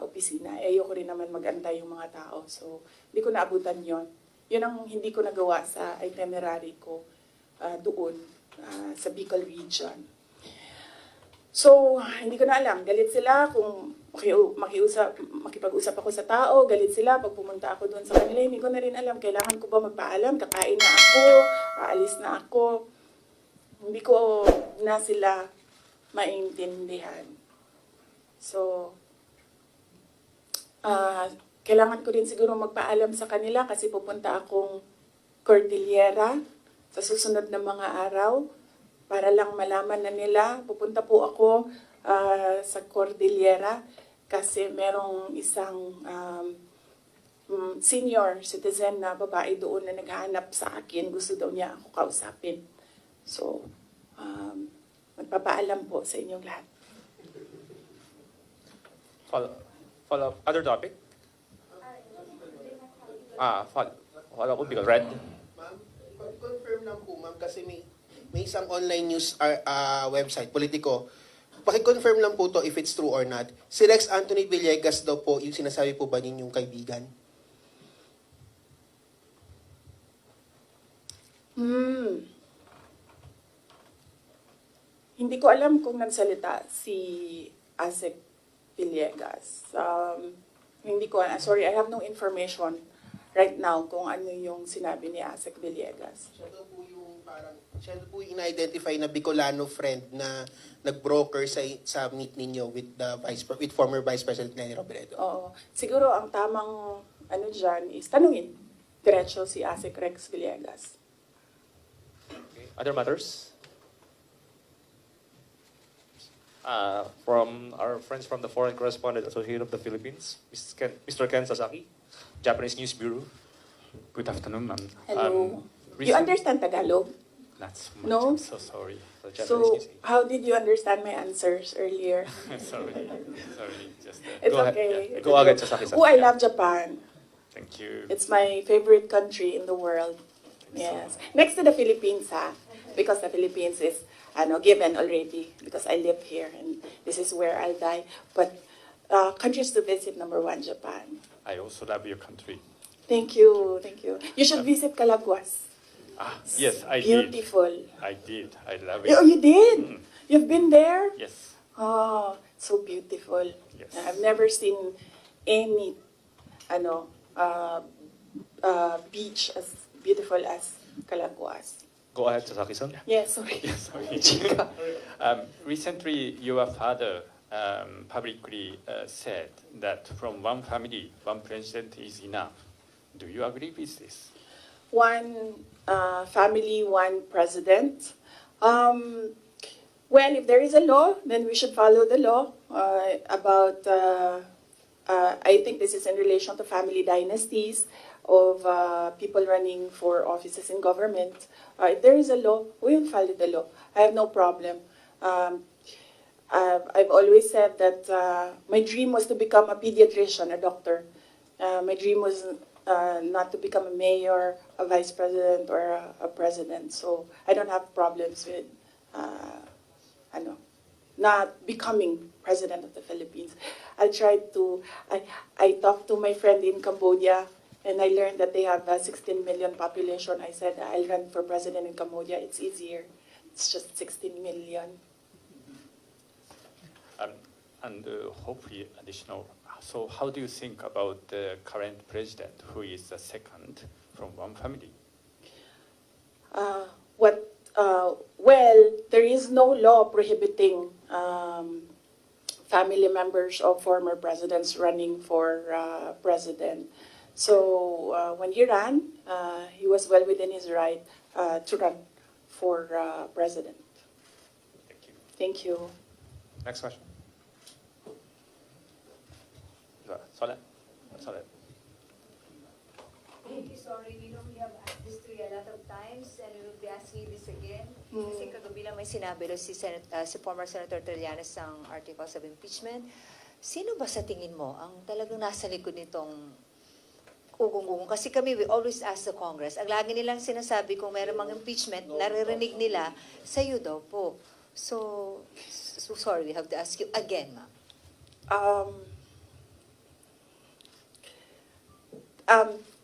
opisina. Ayoko rin naman mag-antay yung mga tao. So, hindi ko naabutan yon. Yun ang hindi ko nagawa sa itinerary ko doon sa Bicol region. So, hindi ko na alam. Galit sila kung makipag-usap ako sa tao. Galit sila pag pumunta ako doon sa kanila. Hindi ko na rin alam. Kailangan ko ba magpaalam? Kakain na ako? Aalis na ako? Hindi ko na sila maintindihan. So, kailangan ko rin siguro magpaalam sa kanila kasi pupunta akong Cordillera sa susunod na mga araw para lang malaman na nila. Pupunta po ako sa Cordillera kasi merong isang senior citizen na babae doon na naghahanap sa akin. Gusto daw niya ako kausapin. So, magpapaalam po sa inyong lahat. Follow up. Other topic? Follow up because red. Ma'am, confirm lang po ma'am kasi may isang online news website, Politico. Paki-confirm lang po to if it's true or not. Si Rex Anthony Villegas daw po, yung sinasabi po ba ninyong kaibigan? Hindi ko alam kung nagsalita si Asek Villegas. Hindi ko, sorry, I have no information right now kung ano yung sinabi ni Asek Villegas. Siya daw po yung parang, siya daw po yung ina-identify na Bicolano friend na nag-broker sa meet ninyo with former Vice President Lenny Robredo. Oo. Siguro ang tamang ano dyan is tanungin diretso si Asek Rex Villegas. Okay. Other matters? From our friends from the Foreign Correspondent Association of the Philippines, Mr. Ken Sasaki, Japanese News Bureau. Good afternoon, ma'am. Hello. You understand Tagalog? Not so much. No? I'm so sorry. So, Japanese So, News. how did you understand my answers earlier? Sorry. Just It's Go ahead. okay. Yeah. It's Go okay. ahead, Sasaki-san. Oh, I love Japan. thank you. It's my favorite country in the world. Yes. Next to the Philippines, because the Philippines is given already because I live here and this is where I'll die. But countries to visit, number one, Japan. I also love your country. Thank you, thank you. You should visit Calaguas. Yes, I did. Beautiful. I did. I love Oh, it. you did? You've been there? Yes. Oh, so beautiful. Yes. I've never seen any beach as beautiful as Calaguas. Go ahead, Sasaki-san. Yes, sorry. Sorry. Recently, your father publicly said that from one family, one president is enough. Do you agree with this? One family, one president. Well, if there is a law, then we should follow the law I think this is in relation to family dynasties of people running for offices in government. If there is a law, we will follow the law. I have no problem. I've always said that my dream was to become a pediatrician, a doctor. My dream was not to become a mayor, a vice president, or a president. So I don't have problems with not becoming president of the Philippines. I talked to my friend in Cambodia, and I learned that they have a 16 million population. I said, I'll run for president in Cambodia. It's easier. It's just 16 million. And hopefully additional. So how do you think about the current president, who is the second from one family? Well, there is no law prohibiting family members of former presidents running for president. So when he ran, he was well within his right to run for president. Thank you. Thank you. Next question. Soleh. Thank you, sorry, we have asked this to you a lot of times and we will be asking ask you this again. Kasi kagabi lang may sinabi doon si former Senator Trillanes ng articles of impeachment. Sino ba sa tingin mo ang talagang nasa likod nitong ugong-ugong? Kasi kami, we always ask the Congress. Ang lagi nilang sinasabi kung meron mang impeachment, naririnig nila, sa'yo daw po. So sorry, we have to ask you again, ma'am.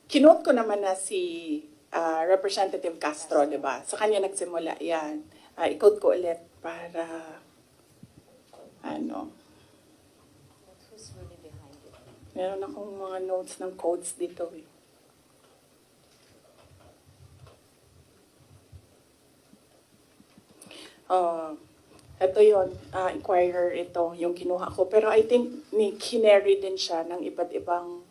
Kinote ko naman na si Representative Castro, di ba? Sa kanya nagsimula yan. I-quote ko ulit para, Who's really behind it? meron akong mga notes ng quotes dito eh. Ito yon, Inquirer ito, yung kinuha ko. Pero I think kinary din siya ng iba't ibang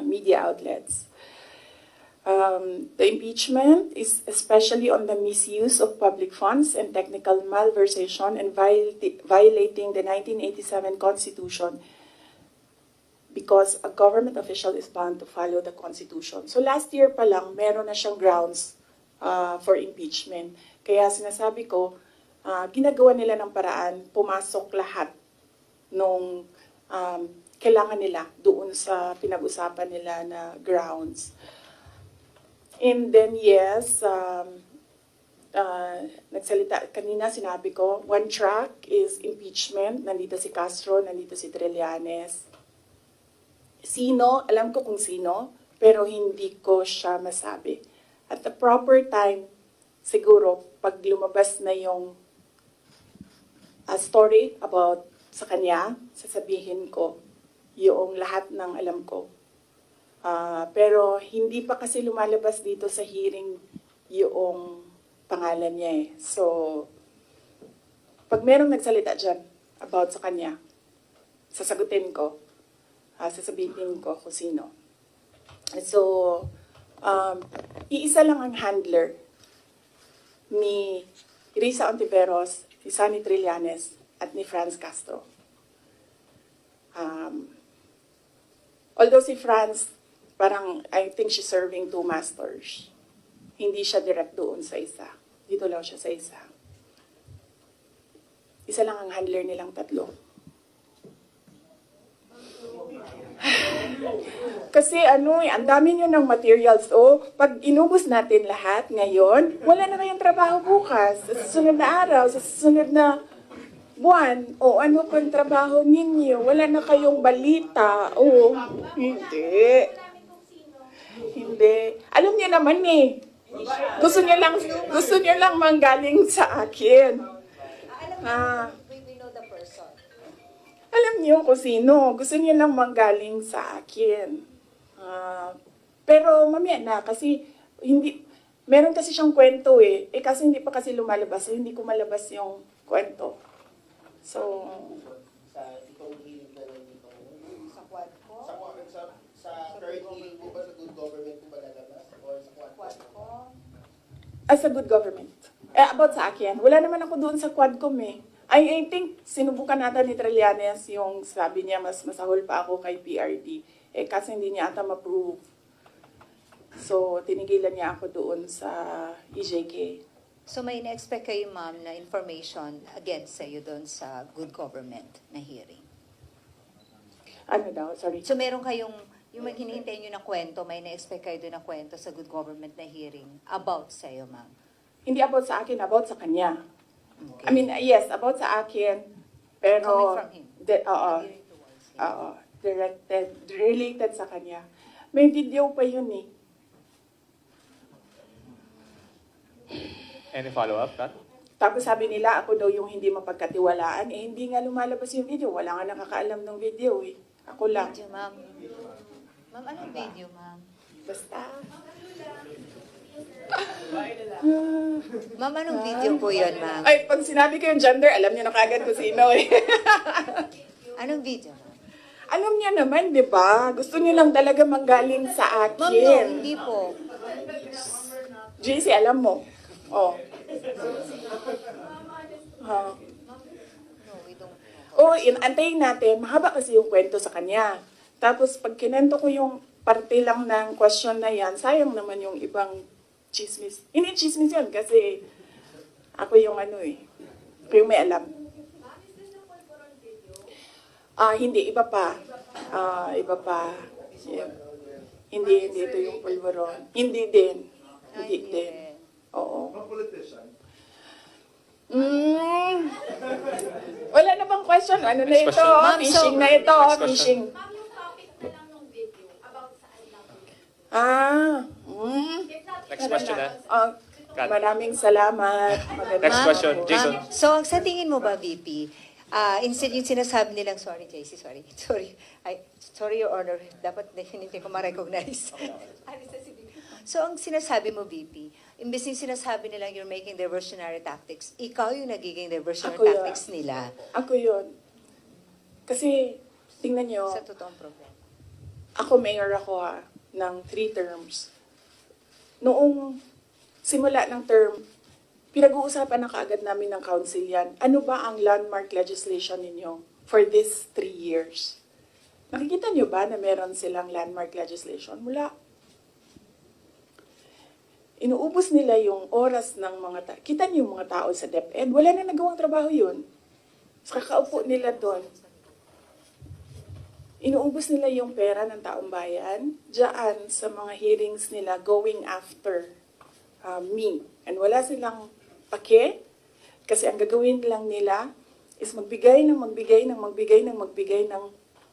media outlets. The impeachment is especially on the misuse of public funds and technical malversation and violating the 1987 Constitution because a government official is bound to follow the Constitution. So last year pa lang, meron na siyang grounds for impeachment. Kaya sinasabi ko, ginagawa nila ng paraan, pumasok lahat nung kailangan nila doon sa pinag-usapan nila na grounds. And then yes, nagsalita, kanina sinabi ko, one track is impeachment, nandito si Castro, nandito si Trillanes. Sino, alam ko kung sino, pero hindi ko siya masabi. At the proper time, siguro, pag lumabas na yung story about sa kanya, sasabihin ko yung lahat ng alam ko. Pero hindi pa kasi lumalabas dito sa hearing yung pangalan niya eh. So, pag merong nagsalita dyan about sa kanya, sasagutin ko, sasabihin ko kung sino. So, iisa lang ang handler ni Risa Ontiveros, si Sonny Trillanes, at ni Franz Castro. Although si Franz, parang I think she's serving two masters. Hindi siya direct doon sa isa. Dito lang siya sa isa. Isa lang ang handler nilang tatlo. Kasi ang dami nyo ng materials. Pag inubos natin lahat ngayon, wala na kayong trabaho bukas. Sa susunod na araw, sa susunod na buwan, ano pang trabaho ninyo? Wala na kayong balita. Hindi. Hindi. Alam niyo naman eh. Gusto niyo lang manggaling sa akin. We know the person. Alam niyo kung sino. Gusto niyo lang manggaling sa akin. Pero mamaya na kasi meron kasi siyang kwento eh. Kasi hindi pa kasi lumalabas. Hindi ko malabas yung kwento. So, Sa quad ko? Sa third hearing po ba sa good government po ba lalabas? Or sa Quad ko? as a good government. About sa akin, wala naman ako doon sa Quadcom eh. I think sinubukan natin ni Trillanes yung sabi niya mas masahol pa ako kay PRD. Kasi hindi niya ata ma-prove. So, tinigilan niya ako doon sa EJK. So may ina-expect kayo, ma'am, na information against sa'yo doon sa good government na hearing? Ano daw? Sorry. So meron kayong, yung hinihintay nyo na kwento, may na-expect kayo doon na kwento sa good government na hearing about sa'yo, ma'am? Hindi about sa akin, about sa kanya. Okay. I mean, yes, about sa akin. Pero, Coming from him? Gearing towards him. Related sa kanya. May video pa yun eh. Any follow-up, Kat? Tapos sabi nila, ako daw yung hindi mapagkatiwalaan. Hindi nga lumalabas yung video. Wala nga nakakaalam ng video eh. Ako lang. Video, ma'am. Ma'am, anong video, ma'am? Basta. Ma'am, anong video po yun, ma'am? Ay, pag sinabi ko yung gender, alam niyo na kagad kung sino eh. Anong video, ma'am? Alam niya naman, di ba? Gusto niyo lang talaga manggaling sa Ma'am, no, akin. hindi po. JC, alam mo. No, we don't know. Antayin natin. Mahaba kasi yung kwento sa kanya. Tapos pag kinento ko yung parte lang ng question na yan, sayang naman yung ibang chismis. Hindi chismis yun kasi ako yung ano eh. Ako yung may alam. Hindi. Iba pa. Iba pa. Yeah. Hindi ito yung pulveron. Hindi din. Hindi din. Oo. Wala na bang question? Ano na Next ito? question. Ma'am, Fishing so- na ito. Next question. Fishing. Next question, Kat. Maraming salamat. Magandang Next question, hapon. Jason. So, sa tingin mo ba, VP, instead yung sinasabi nilang, sorry, JC, sorry. Sorry, Your Honor. Dapat hindi ko ma-recognize. So, ang sinasabi mo, VP, imbes yung sinasabi nilang you're making diversionary tactics, ikaw yung nagiging diversionary Ako yun. tactics nila Ako yun. Kasi, tingnan nyo, sa totoong problema. ako mayor ako ng 3 terms. Noong simula ng term, pinag-uusapan na kaagad namin ng council yan. Ano ba ang landmark legislation ninyo for this 3 years? Nakikita nyo ba na meron silang landmark legislation? Wala. Inuubos nila yung oras ng mga tao. Kita niyo yung mga tao sa DepEd, wala na nagawang trabaho yun. So, kakaupo nila doon. Inuubos nila yung pera ng taong bayan diyan sa mga hearings nila going after me. And wala silang pake kasi ang gagawin lang nila is magbigay ng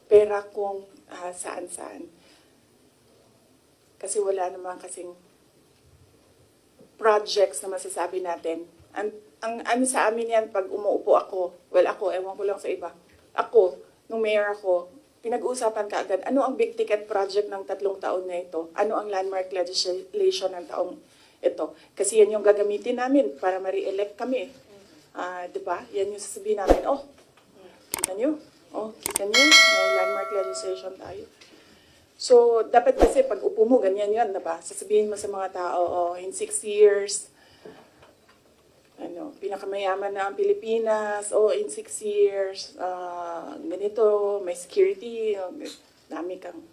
pera kung saan-saan. Kasi wala naman kasing projects na masasabi natin. Ang ano sa amin yan, pag umuupo ako, ewan ko lang sa iba. Ako, nung mayor ako, pinag-uusapan ka agad, ano ang big ticket project ng 3 taon na ito? Ano ang landmark legislation ng taong ito? Kasi yan yung gagamitin namin para ma-re-elect kami. Diba? Yan yung sasabihin namin, kita nyo? Kita nyo? May landmark legislation tayo. So, dapat kasi pag upo mo, ganyan yan, diba? Sasabihin mo sa mga tao, in 6 years, pinakamayaman na ang Pilipinas, in 6 years, ganito, may security, dami kang.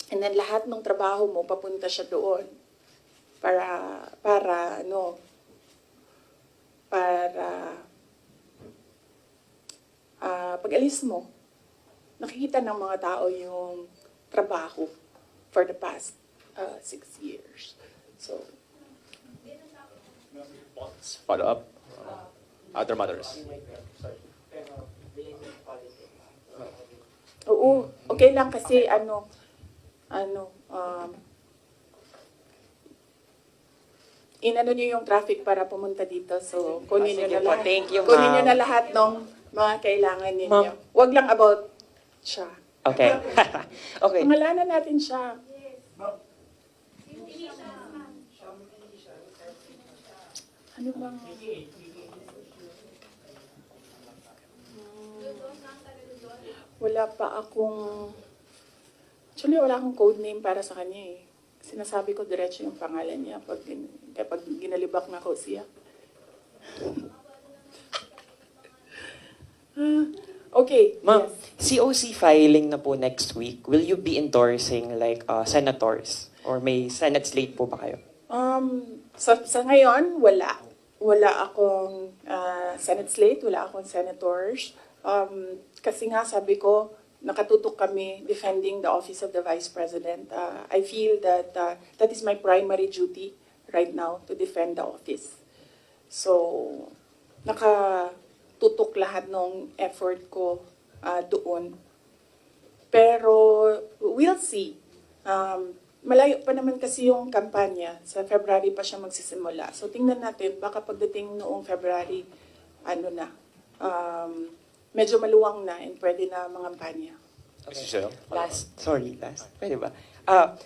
And then lahat ng trabaho mo, papunta siya doon para pag-alis mo, nakikita ng mga tao yung trabaho for the past 6 years. So, Follow up. Other matters. oo, okay lang kasi inano nyo yung traffic para pumunta dito. So, kunin nyo Sige na po, lahat. thank you, Kunin nyo ma'am. na lahat ng mga kailangan ninyo. Ma'am. Wag lang about siya. Okay. Okay. Pangalanan natin siya. Ano bang... Wala pa akong... Actually, wala akong code name para sa kanya eh. Sinasabi ko diretso yung pangalan niya pag ginalibak na ko siya. Okay. Ma'am, Yes. COC filing na po next week. Will you be endorsing like senators? Or may Senate slate po ba kayo? Sa ngayon, wala. Wala akong Senate slate, wala akong senators. Kasi nga sabi ko, nakatutok kami defending the office of the Vice President. I feel that that is my primary duty right now, to defend the office. So, nakatutok lahat ng effort ko doon. Pero, we'll see. Malayo pa naman kasi yung kampanya. Sa February pa siya magsisimula. So, tingnan natin, baka pagdating noong February, medyo maluwang na and pwede na mangampanya. Mrs. Shell. Last. Pwede ba?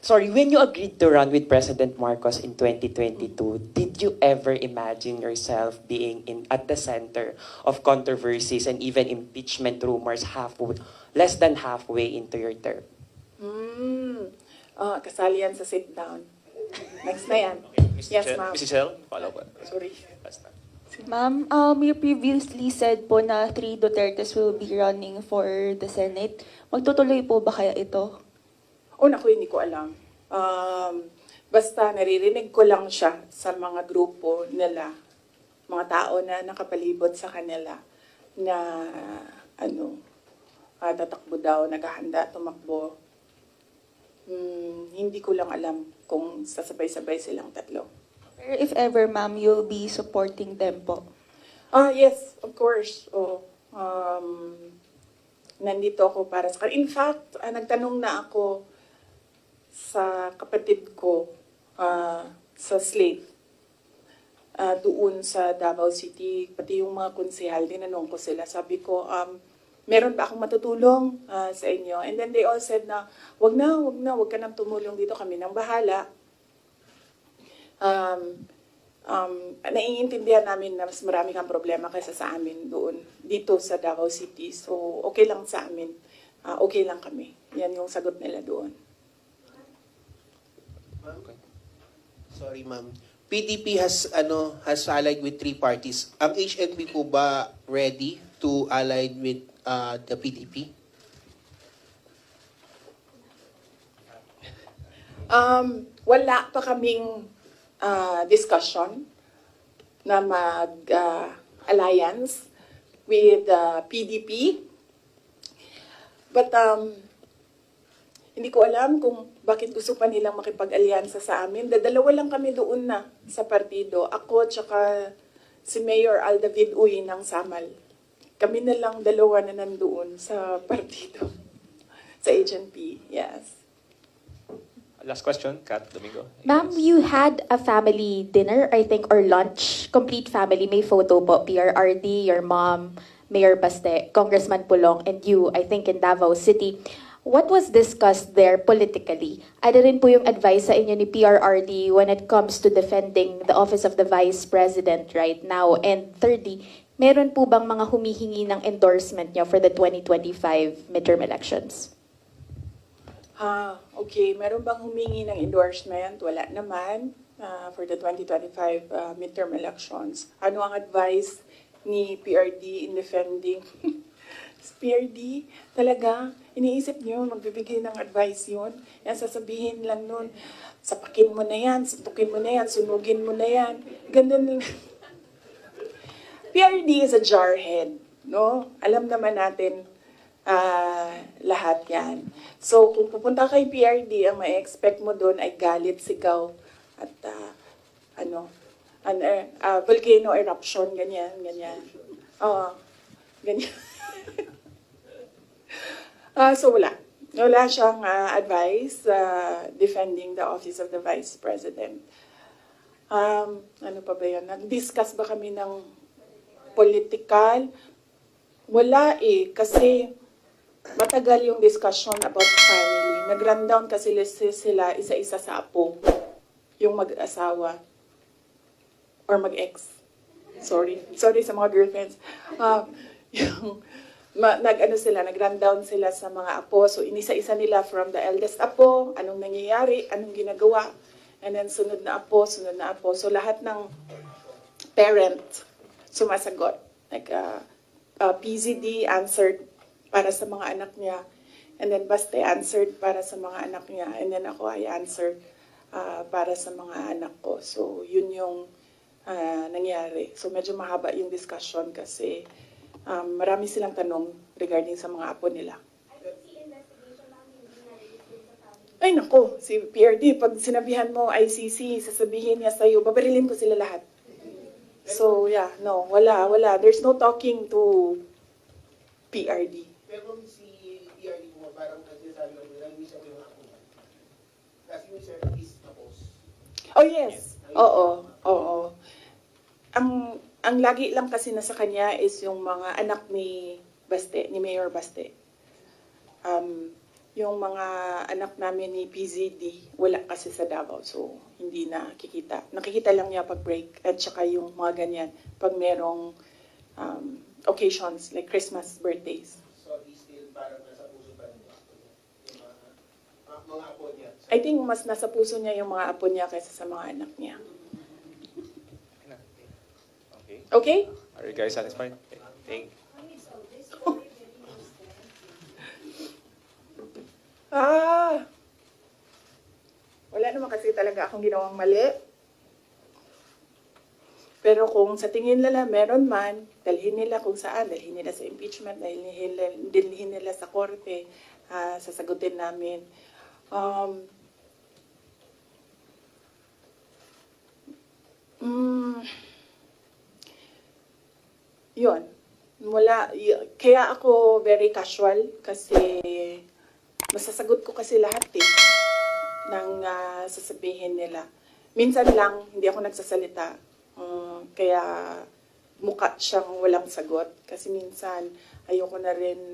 Sorry, when you agreed to run with President Marcos in 2022, did you ever imagine yourself being at the center of controversies and even impeachment rumors less than halfway into your term? Kasali yan sa sit down. Next na yan. Yes, ma'am. Mrs. Shell, follow up. Sorry. Last time. Ma'am, you previously said po na 3 Dutertes will be running for the Senate. Magtutuloy po ba kaya ito? Naku, hindi ko alam. Basta naririnig ko lang siya sa mga grupo nila, mga tao na nakapalibot sa kanila na tatakbo daw, naghahanda, tumakbo. Hindi ko lang alam kung sasabay-sabay silang tatlo. Pero if ever, ma'am, you'll be supporting them po. Yes, of course. Nandito ako para sa kanila. In fact, nagtanong na ako sa kapatid ko sa Slate doon sa Davao City, pati yung mga konsehal, tinanong ko sila. Sabi ko, meron ba akong matutulong sa inyo? And then they all said na, wag ka nang tumulong dito, kami nang bahala. Naiintindihan namin na mas marami kang problema kaysa sa amin doon, dito sa Davao City. So, okay lang sa amin. Okay lang kami. Yan yung sagot nila doon. Sorry, ma'am. PDP has allied with 3 parties. Ang HNP po ba ready to ally with the PDP? Wala pa kaming discussion na mag-alliance with PDP. But hindi ko alam kung bakit gusto pa nilang makipag-alyansa sa amin. Dalawa lang kami doon na sa partido. Ako tsaka si Mayor Aldavid Uy ng Samal. Kami na lang dalawa na nandoon sa partido. Sa HNP, yes. Last question, Kat Domingo. Ma'am, you had a family dinner, I think, or lunch. Complete family. May photo po. PRRD, your mom, Mayor Baste, Congressman Pulong, and you, I think, in Davao City. What was discussed there politically? Ano rin po yung advice sa inyo ni PRRD when it comes to defending the office of the Vice President right now? And thirdly, meron po bang mga humihingi ng endorsement niyo for the 2025 midterm elections? Okay. Meron bang humingi ng endorsement? Wala naman for the 2025 midterm elections. Ano ang advice ni PRD in defending? PRD, talaga, iniisip niyo, magbibigay ng advice yun. Yan, sasabihin lang nun, sapakin mo na yan, suntukin mo na yan, sunugin mo na yan. Ganun lang. PRD is a jarhead, no? Alam naman natin lahat yan. So, kung pupunta kay PRD, ang may expect mo doon ay galit, sigaw, at volcano eruption, ganyan. Ganyan. So wala. Wala siyang advice defending the office of the Vice President. Ano pa ba yun? Nag-discuss ba kami ng political? Wala kasi matagal yung discussion about family. Nag-rundown kasi sila isa-isa sa apo. Yung mag-asawa. Or mag-ex. Sorry sa mga girlfriends. Nag-rundown sila sa mga apo. So, inisa-isa nila from the eldest apo, anong nangyayari, anong ginagawa, and then sunod na apo. So, lahat ng parent sumasagot. Like, PZD answered para sa mga anak niya, and then Baste answered para sa mga anak niya, and then ako ay answered para sa mga anak ko. So, yun yung nangyari. So, medyo mahaba yung discussion kasi marami silang tanong regarding sa mga apo nila. Ay nako, si PRD, pag sinabihan mo ICC, sasabihin niya sa'yo, babarilin ko sila lahat. So yeah, no, wala. There's no talking to PRD. Pero si PRD mo, parang nagsasabi ko, nag-miss ako yung ako. Kasi yung sir is tapos. Oh yes, oo. Ang lagi lang kasi nasa kanya is yung mga anak ni Baste, ni Mayor Baste. Yung mga anak namin ni PZD, wala kasi sa Davao, so hindi nakikita. Nakikita lang niya pag break, at saka yung mga ganyan, pag merong occasions like Christmas, birthdays. So, still parang nasa puso pa rin yung mga apo niya. I think mas nasa puso niya yung mga apo niya kaysa sa mga anak niya. Okay? Are you guys satisfied? Thank you. Wala naman kasi talaga akong ginawang mali. Pero kung sa tingin nila meron man, dalhin nila kung saan, dalhin nila sa impeachment, dalhin nila sa korte, sasagutin namin. Yun. Kaya ako very casual kasi masasagot ko kasi lahat ng sasabihin nila. Minsan lang, hindi ako nagsasalita. Kaya mukha siyang walang sagot. Kasi minsan, ayoko na rin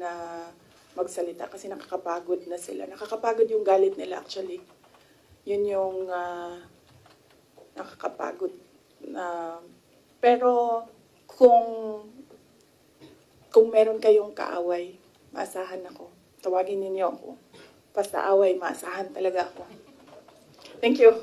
magsalita kasi nakakapagod na sila. Nakakapagod yung galit nila actually. Yun yung nakakapagod. Pero kung meron kayong kaaway, maasahan ako. Tawagin ninyo ako. Basta away, maasahan talaga ako. Thank you.